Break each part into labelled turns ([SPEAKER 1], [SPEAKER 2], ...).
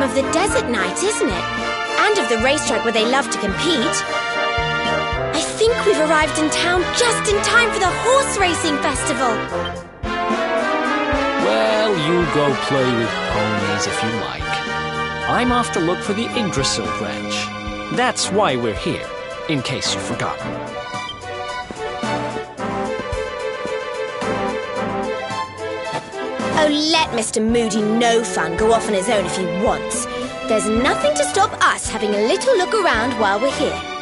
[SPEAKER 1] of the desert night, isn't it? And of the racetrack where they love to compete. I think we've arrived in town just in time for the horse racing festival.
[SPEAKER 2] Well, you go play with ponies if you like. I'm off to look for the Yggdrasil branch. That's why we're here, in case you forgot.
[SPEAKER 1] Oh, let Mr. Moody No Fun go off on his own if he wants. There's nothing to stop us having a little look around while we're here.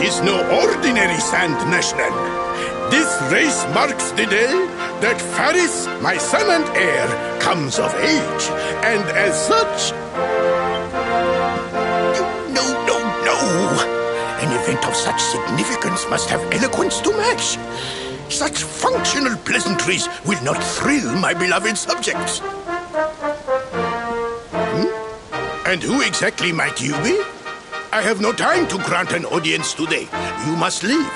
[SPEAKER 3] is no ordinary Sand National. This race marks the day that Faris, my son and heir, comes of age. And as such... No. An event of such significance must have eloquence to match. Such functional pleasantries will not thrill my beloved subjects. And who exactly might you be? I have no time to grant an audience today. You must leave.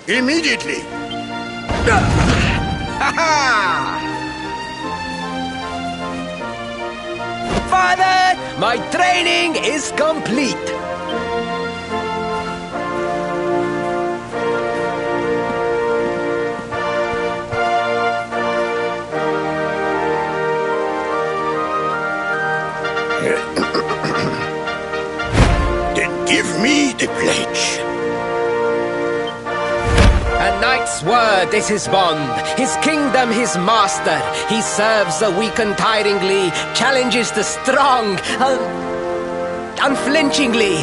[SPEAKER 3] Immediately.
[SPEAKER 4] Father, my training is complete.
[SPEAKER 3] Then give me the pledge.
[SPEAKER 4] A knight's word is his bond, his kingdom his master. He serves the weak untiringly, challenges the strong unflinchingly,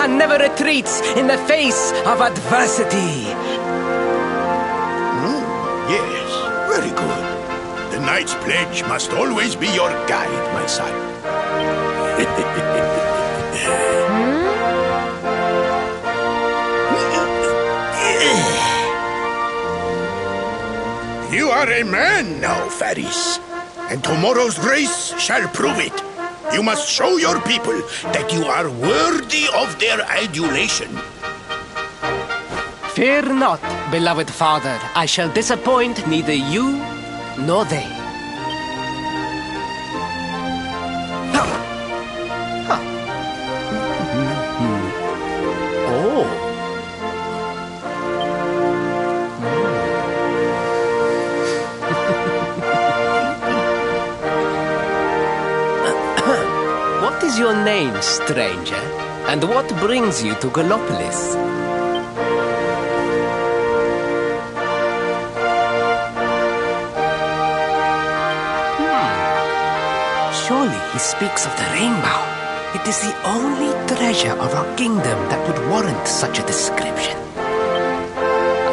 [SPEAKER 4] and never retreats in the face of adversity.
[SPEAKER 3] Yes, very good. The knight's pledge must always be your guide, my son. You are a man now, Faris, and tomorrow's race shall prove it. You must show your people that you are worthy of their adulation.
[SPEAKER 4] Fear not, beloved father. I shall disappoint neither you nor they. What is your name, stranger? And what brings you to Gallopolis? Surely he speaks of the rainbow. It is the only treasure of our kingdom that would warrant such a description.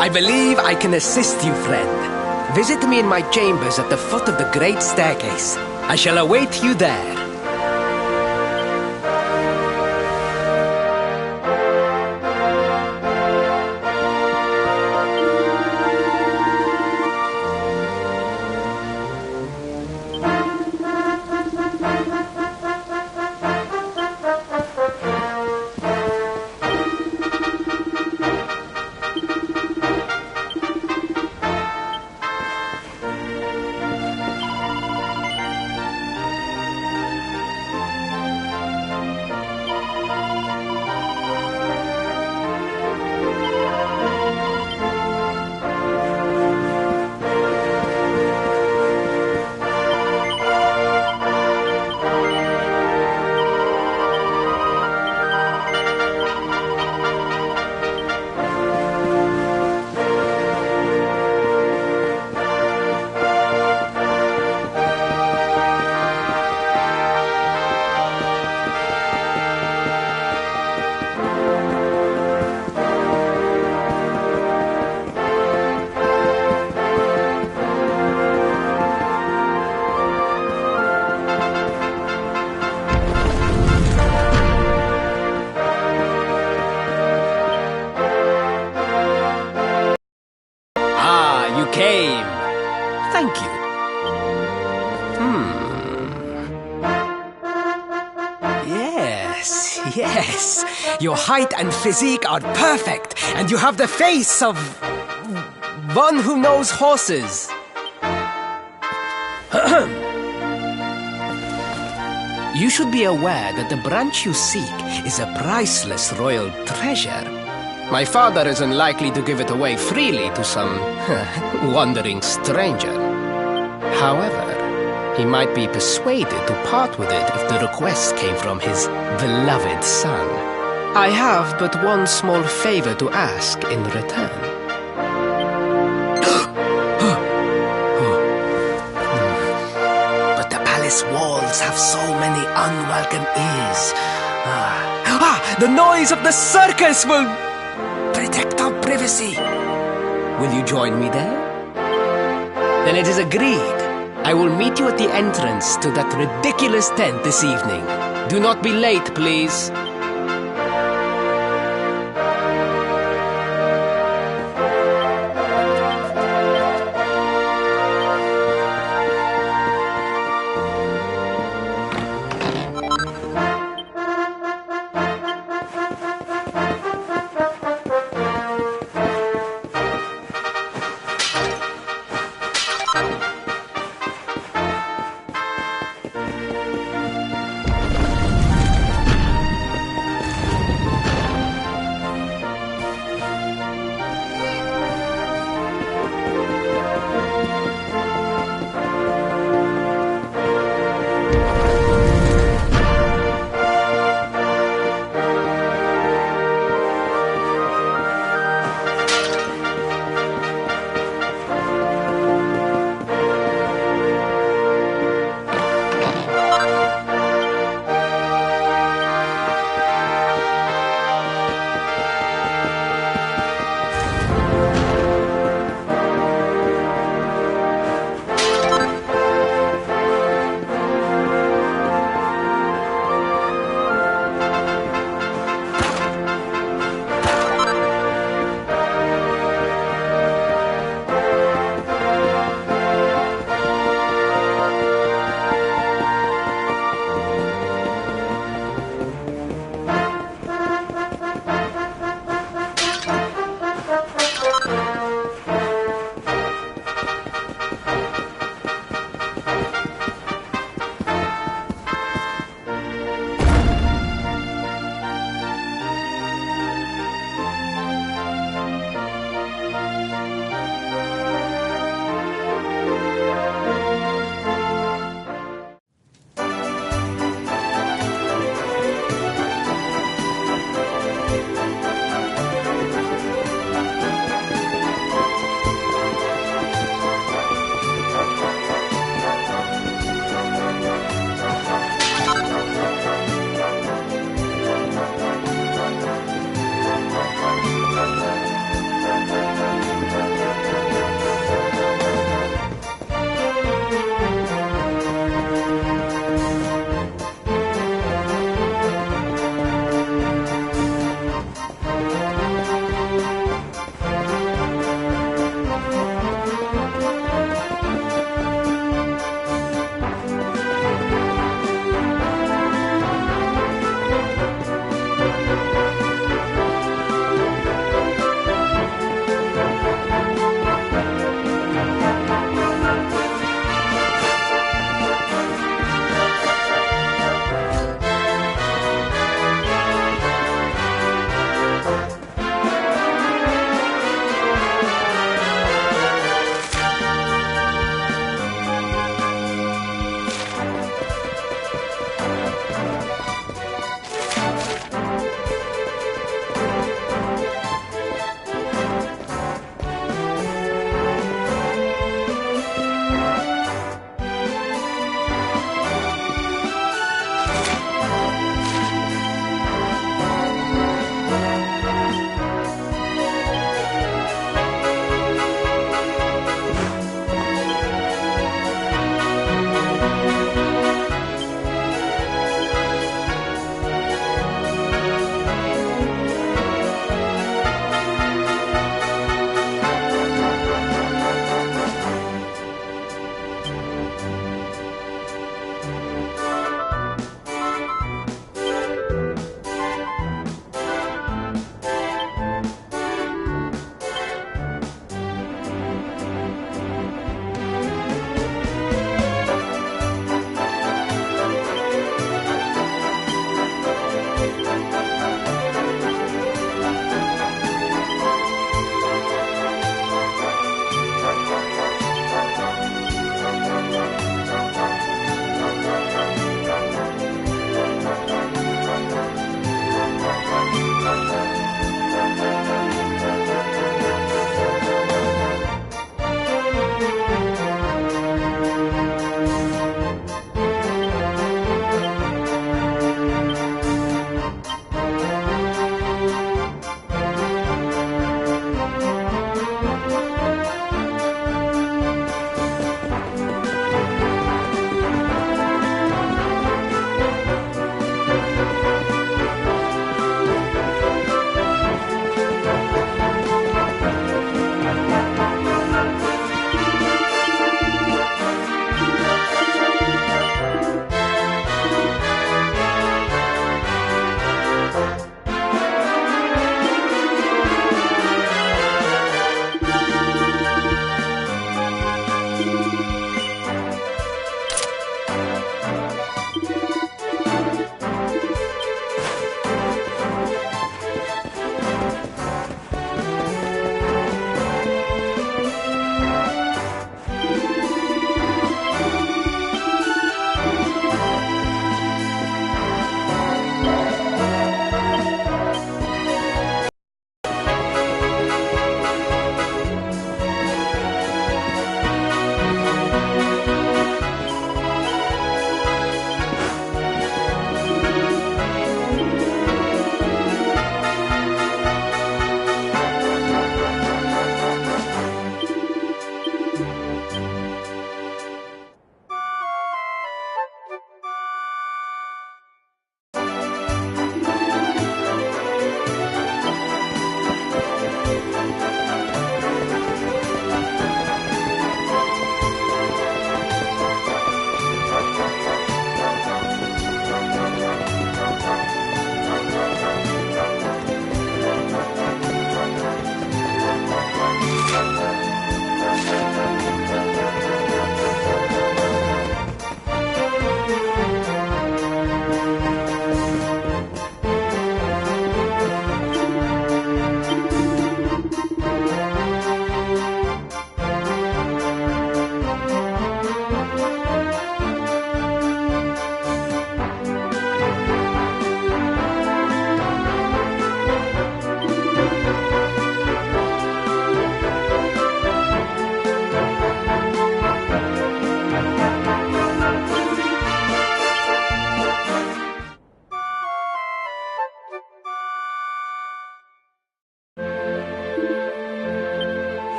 [SPEAKER 4] I believe I can assist you, friend. Visit me in my chambers at the foot of the great staircase. I shall await you there. Came. Thank you. Yes. Your height and physique are perfect, and you have the face of one who knows horses. You should be aware that the branch you seek is a priceless royal treasure. My father is unlikely to give it away freely to some wandering stranger. However, he might be persuaded to part with it if the request came from his beloved son. I have but one small favor to ask in return. But the palace walls have so many unwelcome ears. The noise of the circus will protect our privacy. Will you join me there? Then it is agreed. I will meet you at the entrance to that ridiculous tent this evening. Do not be late, please.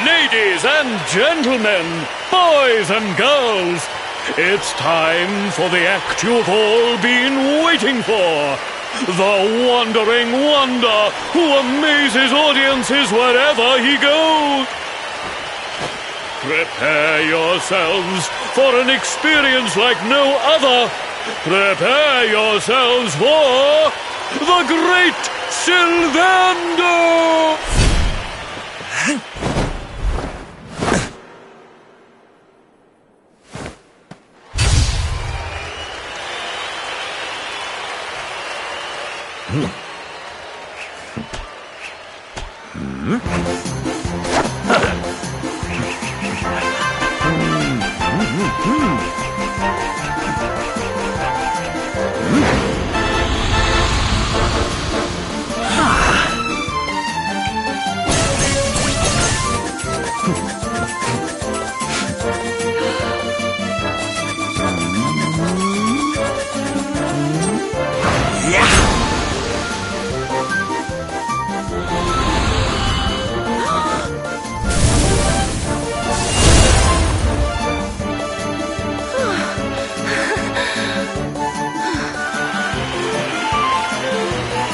[SPEAKER 5] Ladies and gentlemen, boys and girls, it's time for the act you've all been waiting for. The Wandering Wonder, who amazes audiences wherever he goes. Prepare yourselves for an experience like no other. Prepare yourselves for the Great Sylvander!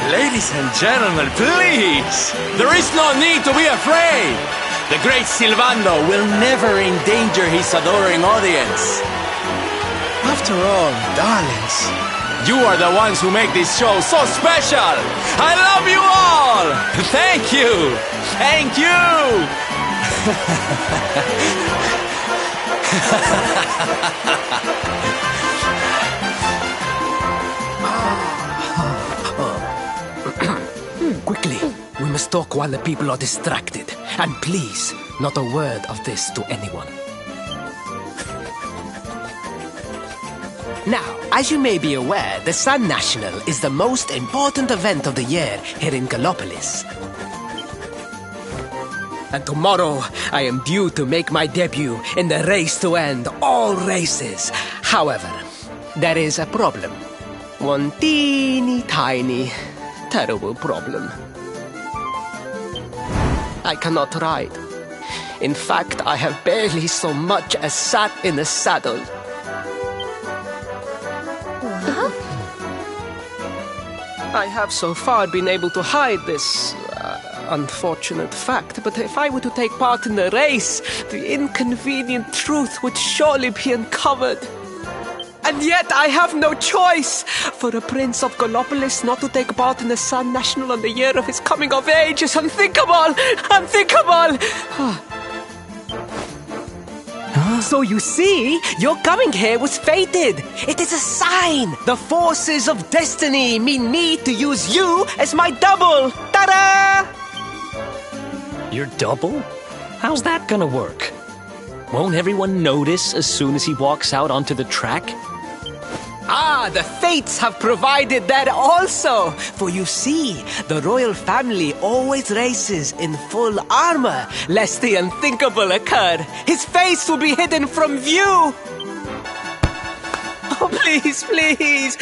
[SPEAKER 6] Ladies and gentlemen, please! There is no need to be afraid! The great Sylvando will never endanger his adoring audience. After all, darlings, you are the ones who make this show so special! I love you all! Thank you! Thank you!
[SPEAKER 4] Quickly, we must talk while the people are distracted. And please, not a word of this to anyone. Now, as you may be aware, the Sun National is the most important event of the year here in Gallopolis. And tomorrow, I am due to make my debut in the race to end all races. However, there is a problem. One teeny tiny, terrible problem. I cannot ride. In fact, I have barely so much as sat in the saddle. I have so far been able to hide this unfortunate fact, but if I were to take part in the race, the inconvenient truth would surely be uncovered. And yet I have no choice. For a prince of Gallopolis not to take part in the Sun National on the year of his coming of age is unthinkable! Unthinkable! So you see, your coming here was fated. It is a sign. The forces of destiny mean me to use you as my double. Ta-da!
[SPEAKER 2] Your double? How's that gonna work? Won't everyone notice as soon as he walks out onto the track?
[SPEAKER 4] Ah, the fates have provided that also. For you see, the royal family always races in full armor, lest the unthinkable occur. His face will be hidden from view. Oh, please, please,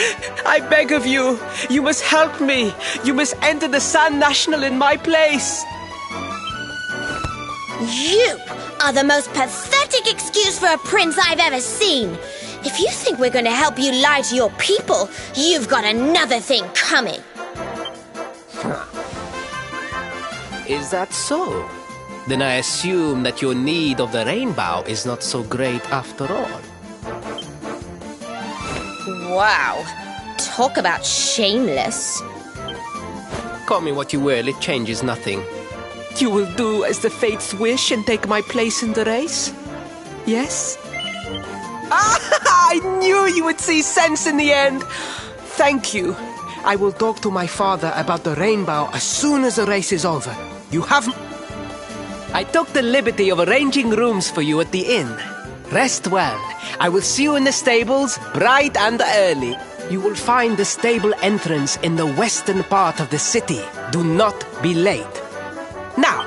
[SPEAKER 4] I beg of you, you must help me. You must enter the Sun National in my place.
[SPEAKER 1] You are the most pathetic excuse for a prince I've ever seen. If you think we're going to help you lie to your people, you've got another thing coming.
[SPEAKER 4] Is that so? Then I assume that your need of the rainbow is not so great after all.
[SPEAKER 1] Wow. Talk about shameless.
[SPEAKER 4] Call me what you will, it changes nothing. You will do as the fates wish and take my place in the race? Yes? I knew you would see sense in the end. Thank you. I will talk to my father about the rainbow as soon as the race is over. You have... I took the liberty of arranging rooms for you at the inn. Rest well. I will see you in the stables, bright and early. You will find the stable entrance in the western part of the city. Do not be late. Now,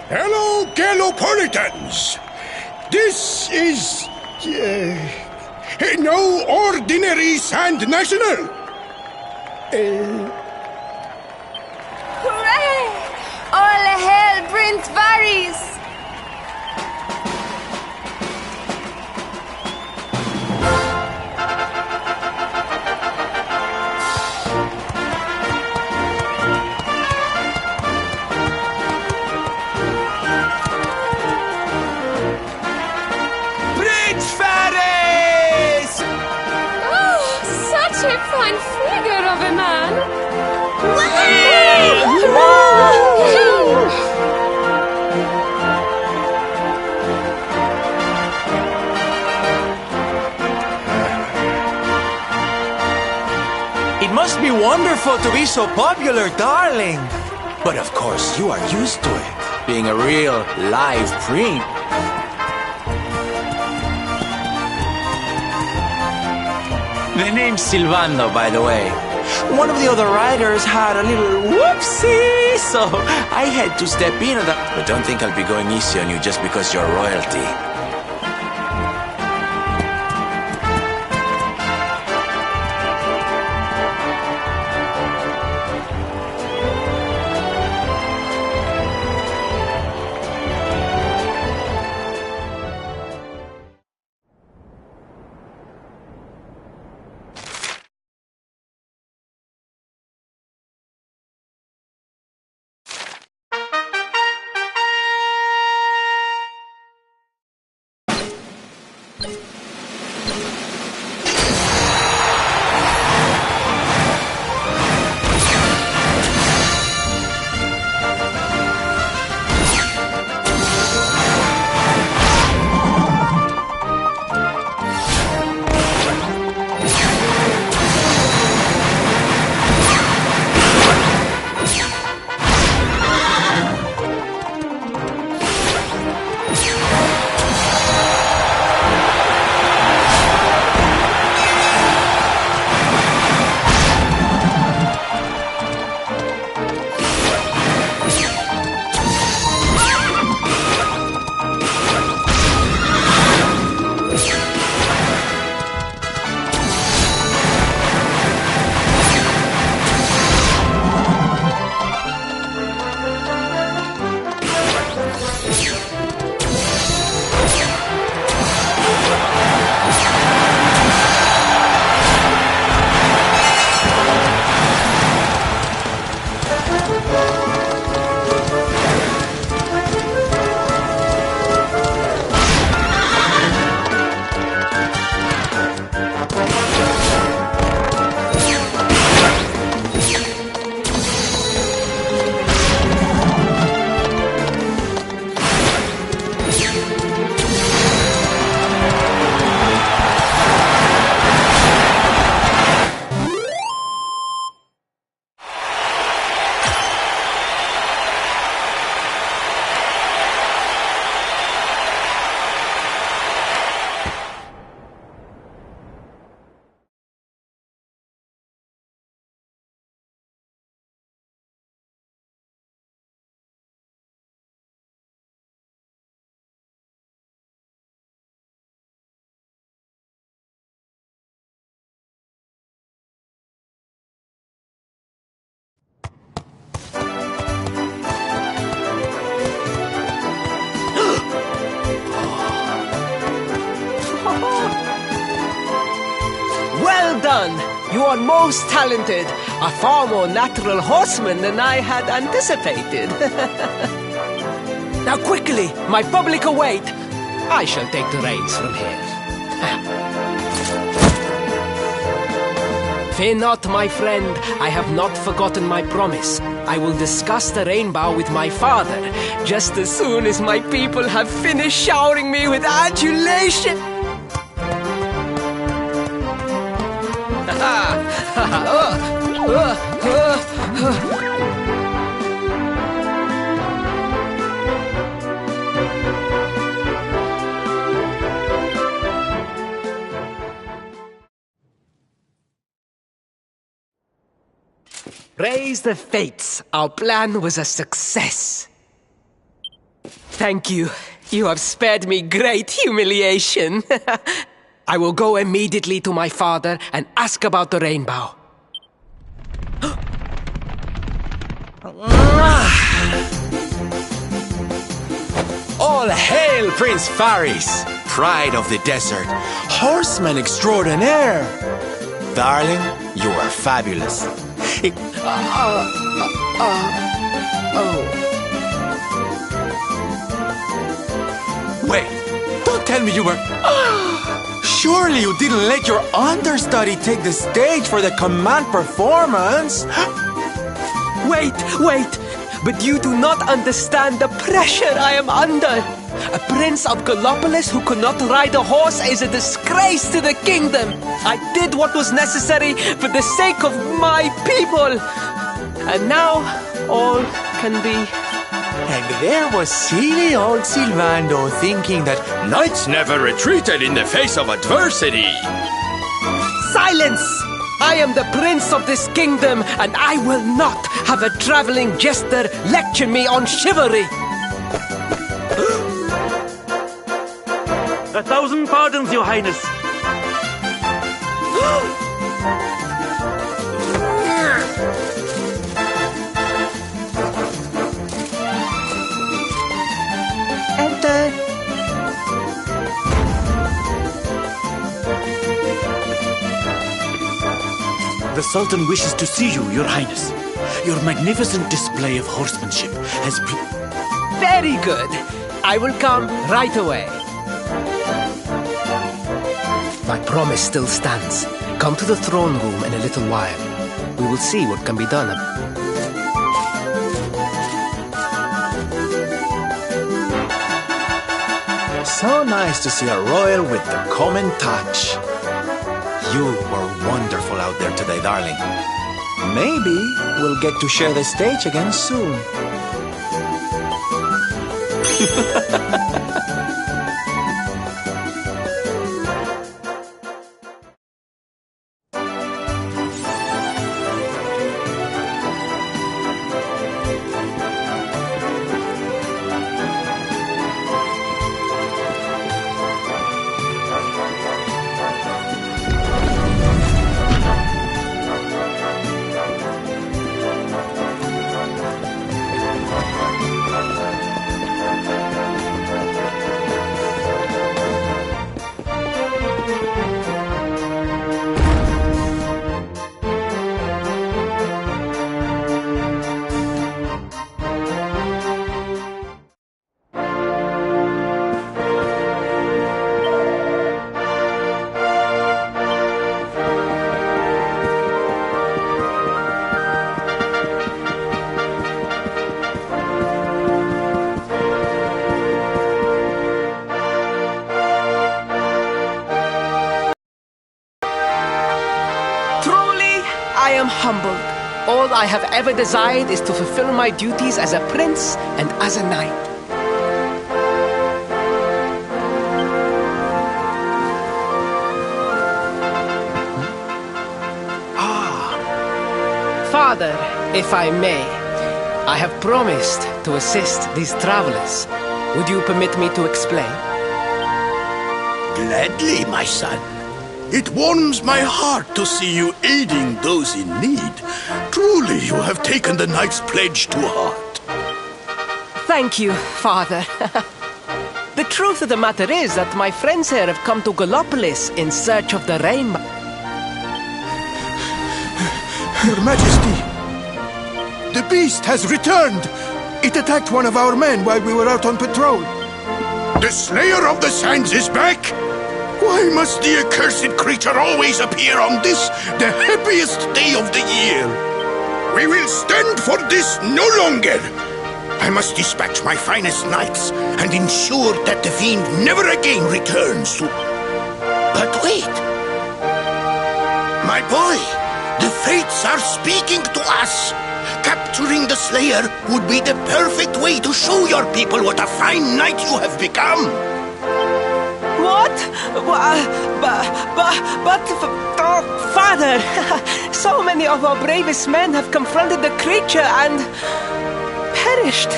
[SPEAKER 3] Hello, Galopolitans. This is no ordinary Sand National.
[SPEAKER 7] Hooray! All hail Prince Varys!
[SPEAKER 6] Prince Varys!
[SPEAKER 7] Oh, such a fine figure of a man!
[SPEAKER 6] It must be wonderful to be so popular, darling. But of course, you are used to it, being a real live prince. The name's Silvando, by the way. One of the other riders had a little whoopsie, so I had to step in. But don't think I'll be going easy on you just because you're royalty.
[SPEAKER 4] Well done! You are most talented. A far more natural horseman than I had anticipated. Now quickly, my public await. I shall take the reins from here. Fear not, my friend. I have not forgotten my promise. I will discuss the rainbow with my father, just as soon as my people have finished showering me with adulation. Praise the fates. Our plan was a success. Thank you. You have spared me great humiliation. I will go immediately to my father and ask about the rainbow.
[SPEAKER 6] All hail Prince Faris, pride of the desert, horseman extraordinaire. Darling, you are fabulous. Wait, don't tell me you were... Surely you didn't let your understudy take the stage for the command performance?
[SPEAKER 4] Wait! But you do not understand the pressure I am under. A prince of Gallopolis who could not ride a horse is a disgrace to the kingdom. I did what was necessary for the sake of my people. And now, all can be...
[SPEAKER 6] And there was silly old Silvando thinking that knights never retreated in the face of adversity.
[SPEAKER 4] Silence! I am the prince of this kingdom, and I will not have a traveling jester lecture me on chivalry.
[SPEAKER 8] 1,000 pardons, Your Highness.
[SPEAKER 4] Enter.
[SPEAKER 8] The Sultan wishes to see you, Your Highness. Your magnificent display of horsemanship has...
[SPEAKER 4] Very good. I will come right away. My promise still stands. Come to the throne room in a little while. We will see what can be done.
[SPEAKER 6] So nice to see a royal with the common touch. You were wonderful out there today, darling. Maybe we'll get to share the stage again soon.
[SPEAKER 4] I am humbled. All I have ever desired is to fulfill my duties as a prince and as a knight. Father, if I may, I have promised to assist these travelers. Would you permit me to explain?
[SPEAKER 3] Gladly, my son. It warms my heart to see you aiding those in need. Truly, you have taken the knight's pledge to heart.
[SPEAKER 4] Thank you, Father. The truth of the matter is that my friends here have come to Gallopolis in search of the rainbow.
[SPEAKER 3] Your Majesty, the beast has returned. It attacked one of our men while we were out on patrol. The Slayer of the Sands is back? Why must the accursed creature always appear on this, the happiest day of the year? We will stand for this no longer. I must dispatch my finest knights and ensure that the fiend never again returns to... But wait! My boy, the fates are speaking to us. Capturing the Slayer would be the perfect way to show your people what a fine knight you have become.
[SPEAKER 4] What? But, Father, So many of our bravest men have confronted the creature and perished.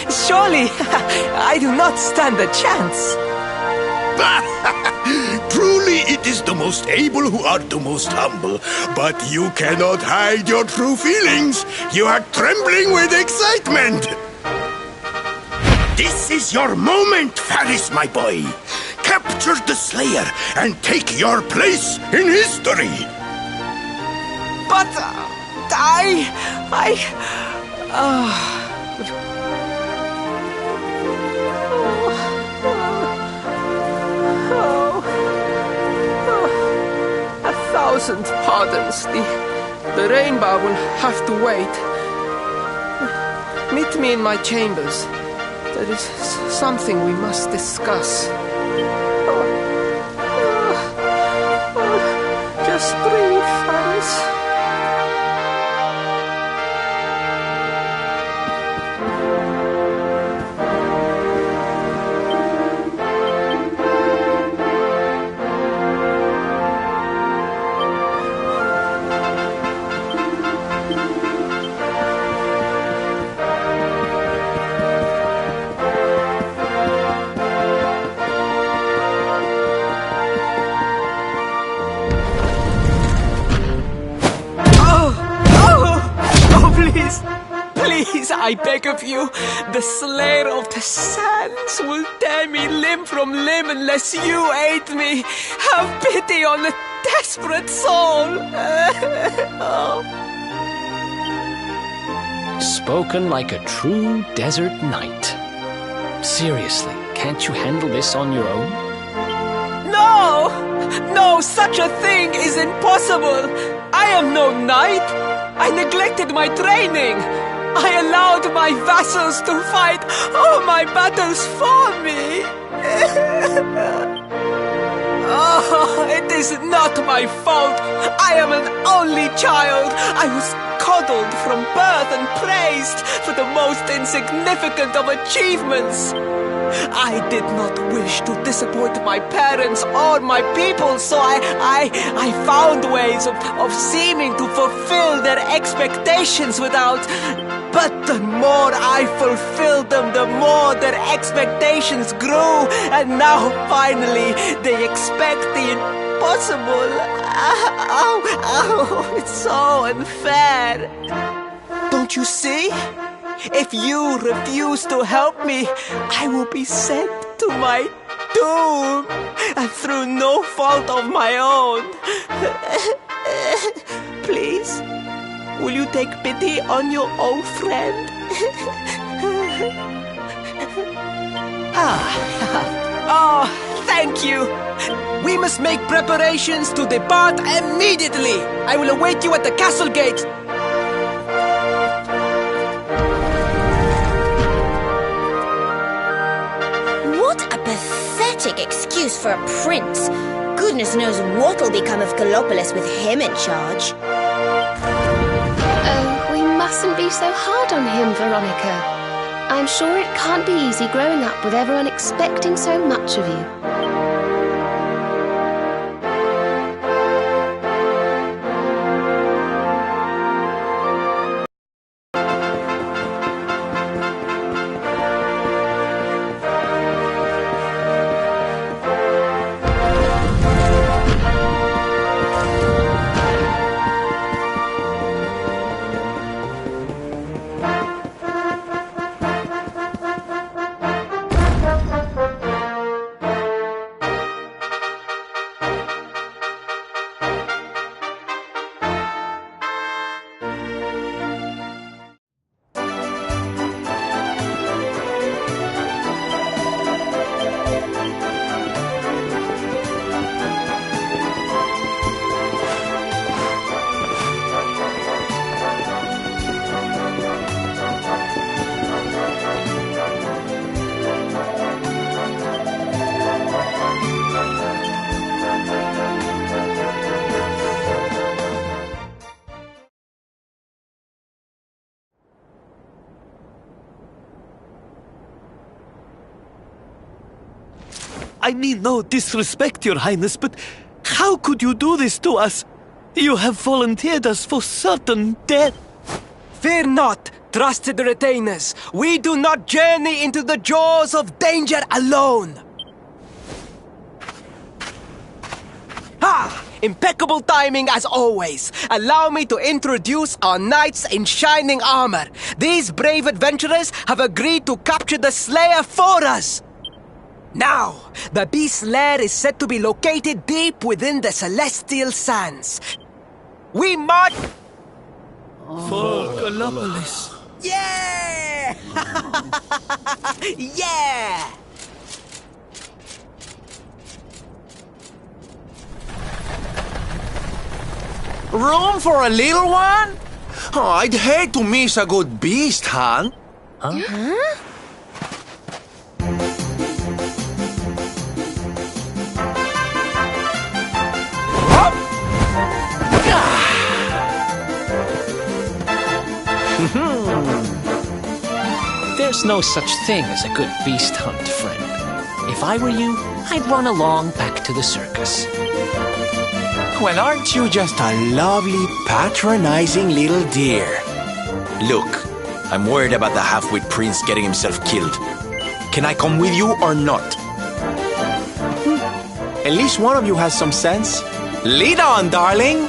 [SPEAKER 4] Surely, I do not stand a chance.
[SPEAKER 3] Truly, it is the most able who are the most humble. But you cannot hide your true feelings. You are trembling with excitement. This is your moment, Faris, my boy. Capture the Slayer and take your place in history.
[SPEAKER 4] But A thousand pardons. The rainbow will have to wait. Meet me in my chambers. There is something we must discuss. Just breathe, Faris. Please, I beg of you, the Slayer of the Sands will tear me limb from limb unless you aid me. Have pity on a desperate soul.
[SPEAKER 2] Spoken like a true desert knight. Seriously, can't you handle this on your own?
[SPEAKER 4] No, such a thing is impossible. I am no knight. I neglected my training. I allowed my vassals to fight all my battles for me. Oh, it is not my fault. I am an only child. I was coddled from birth and praised for the most insignificant of achievements. I did not wish to disappoint my parents or my people, so I found ways of seeming to fulfill their expectations without... But the more I fulfilled them, the more their expectations grew, and now finally they expect the impossible. It's so unfair. Don't you see? If you refuse to help me, I will be sent to my doom, and through no fault of my own. Please, will you take pity on your old friend? Oh, thank you. We must make preparations to depart immediately. I will await you at the castle gate.
[SPEAKER 1] Excuse for a prince. Goodness knows what'll become of Gallopolis with him in charge.
[SPEAKER 7] Oh, we mustn't be so hard on him, Veronica. I'm sure it can't be easy growing up with everyone expecting so much of you.
[SPEAKER 8] I mean no disrespect, Your Highness, but how could you do this to us?
[SPEAKER 9] You have volunteered us for certain death.
[SPEAKER 4] Fear not, trusted retainers. We do not journey into the jaws of danger alone. Ha! Impeccable timing as always. Allow me to introduce our knights in shining armor. These brave adventurers have agreed to capture the Slayer for us. Now, the beast's lair is said to be located deep within the celestial sands. We march...
[SPEAKER 9] For Gallopolis.
[SPEAKER 4] Yeah! Yeah!
[SPEAKER 6] Room for a little one? Oh, I'd hate to miss a good beast hunt.
[SPEAKER 1] Huh?
[SPEAKER 2] There's no such thing as a good beast hunt, friend. If I were you, I'd run along back to the circus.
[SPEAKER 6] Well, aren't you just a lovely, patronizing little dear? Look, I'm worried about the half-wit prince getting himself killed. Can I come with you or not? At least one of you has some sense. Lead on, darling!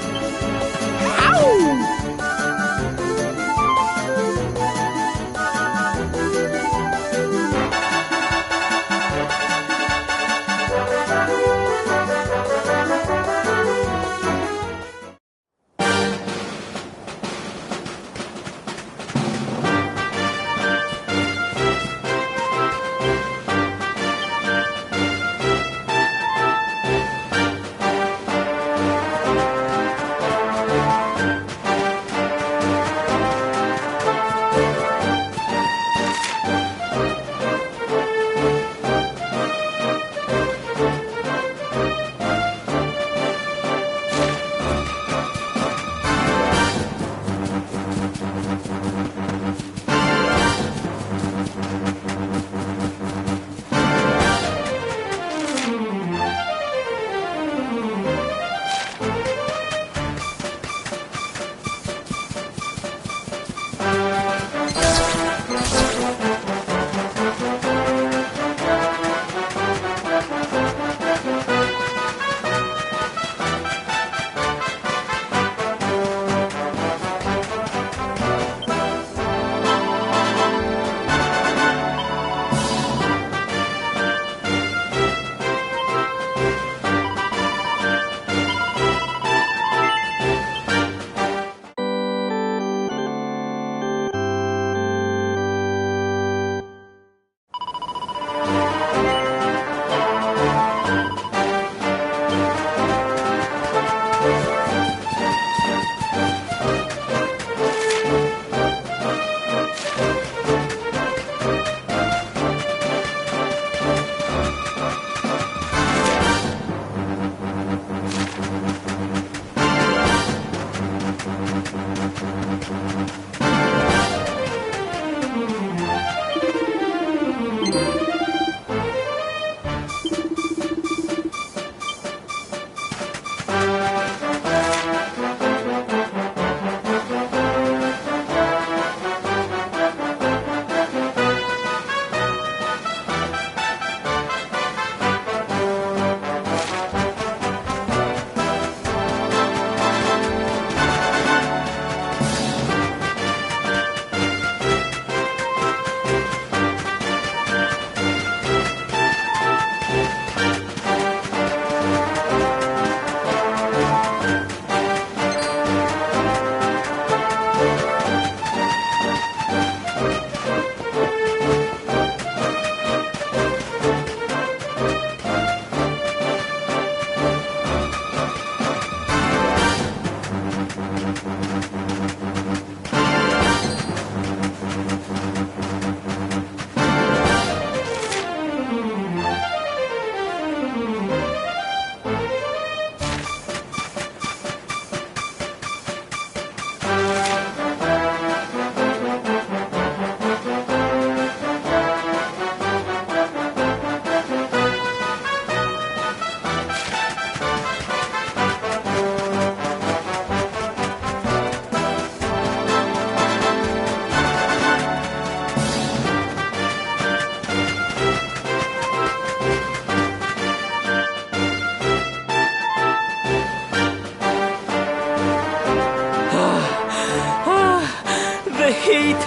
[SPEAKER 4] heat,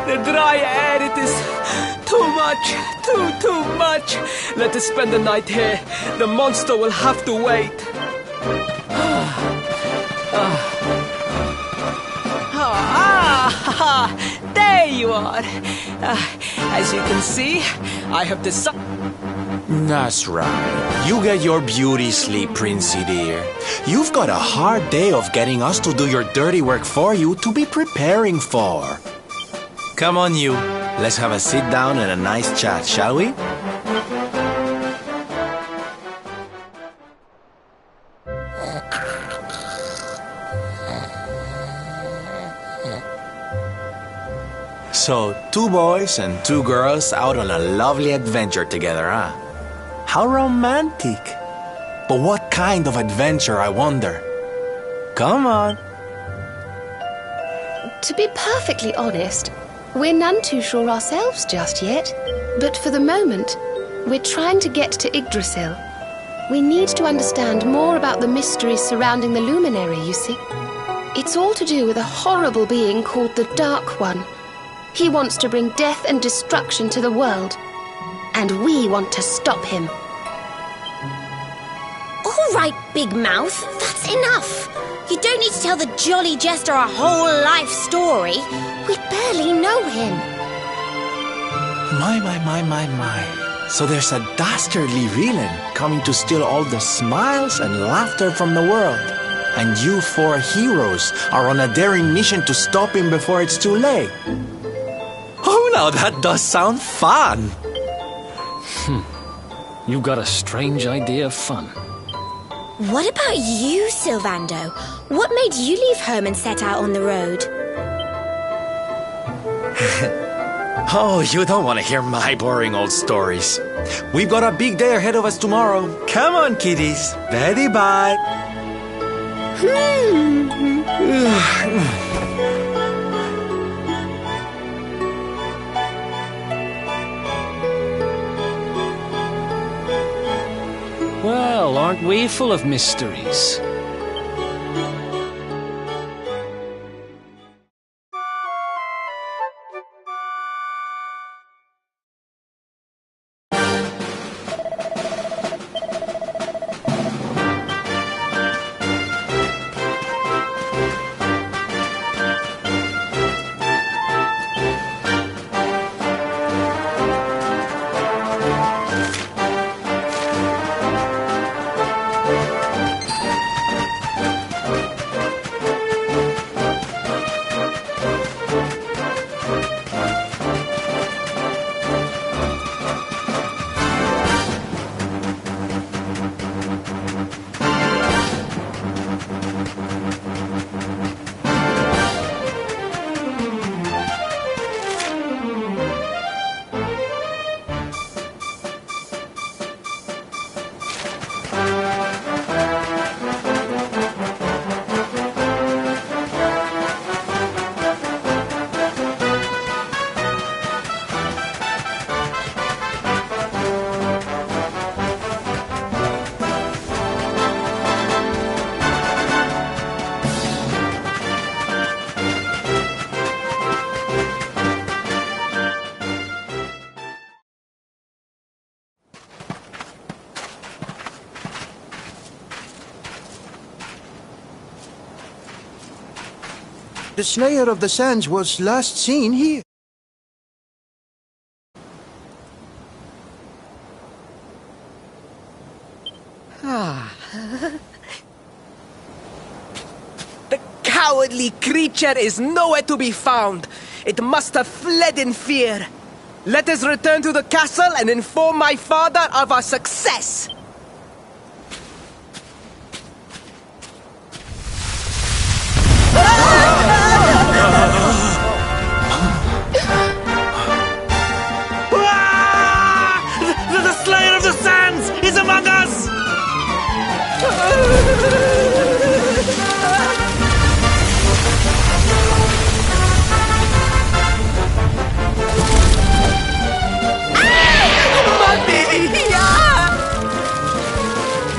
[SPEAKER 4] the dry air, it is too much, too much. Let us spend the night here. The monster will have to wait. There you are. As you can see, I have decided...
[SPEAKER 6] That's right. You get your beauty sleep, Princey dear. You've got a hard day of getting us to do your dirty work for you to be preparing for. Come on, you. Let's have a sit down and a nice chat, shall we? So, 2 boys and 2 girls out on a lovely adventure together, huh? How romantic. But what kind of adventure, I wonder? Come on.
[SPEAKER 7] To be perfectly honest, we're none too sure ourselves just yet. But for the moment, we're trying to get to Yggdrasil. We need to understand more about the mysteries surrounding the luminary, you see. It's all to do with a horrible being called the Dark One. He wants to bring death and destruction to the world. And we want to stop him.
[SPEAKER 1] All right, Big Mouth, that's enough. You don't need to tell the jolly jester our whole life story. We barely know him.
[SPEAKER 6] My. So there's a dastardly villain coming to steal all the smiles and laughter from the world. And you 4 heroes are on a daring mission to stop him before it's too late. Oh, now that does sound fun.
[SPEAKER 2] You've got a strange idea of fun.
[SPEAKER 1] What about you, Sylvando? What made you leave home and set out on the road?
[SPEAKER 6] Oh, you don't want to hear my boring old stories. We've got a big day ahead of us tomorrow. Come on, kiddies. Ready, bye.
[SPEAKER 2] Well, aren't we full of mysteries?
[SPEAKER 3] The Slayer of the Sands was last seen here.
[SPEAKER 4] The cowardly creature is nowhere to be found. It must have fled in fear. Let us return to the castle and inform my father of our success.
[SPEAKER 8] The Slayer of the Sands is among us!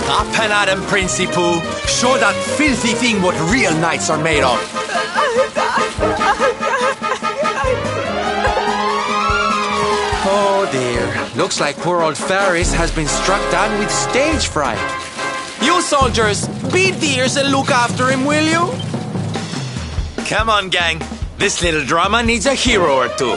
[SPEAKER 6] Up and at him, Princey Pooh. Show that filthy thing what real knights are made of. Looks like poor old Faris has been struck down with stage fright. You soldiers, beat the ears and look after him, will you?
[SPEAKER 10] Come on, gang. This little drama needs a hero or two.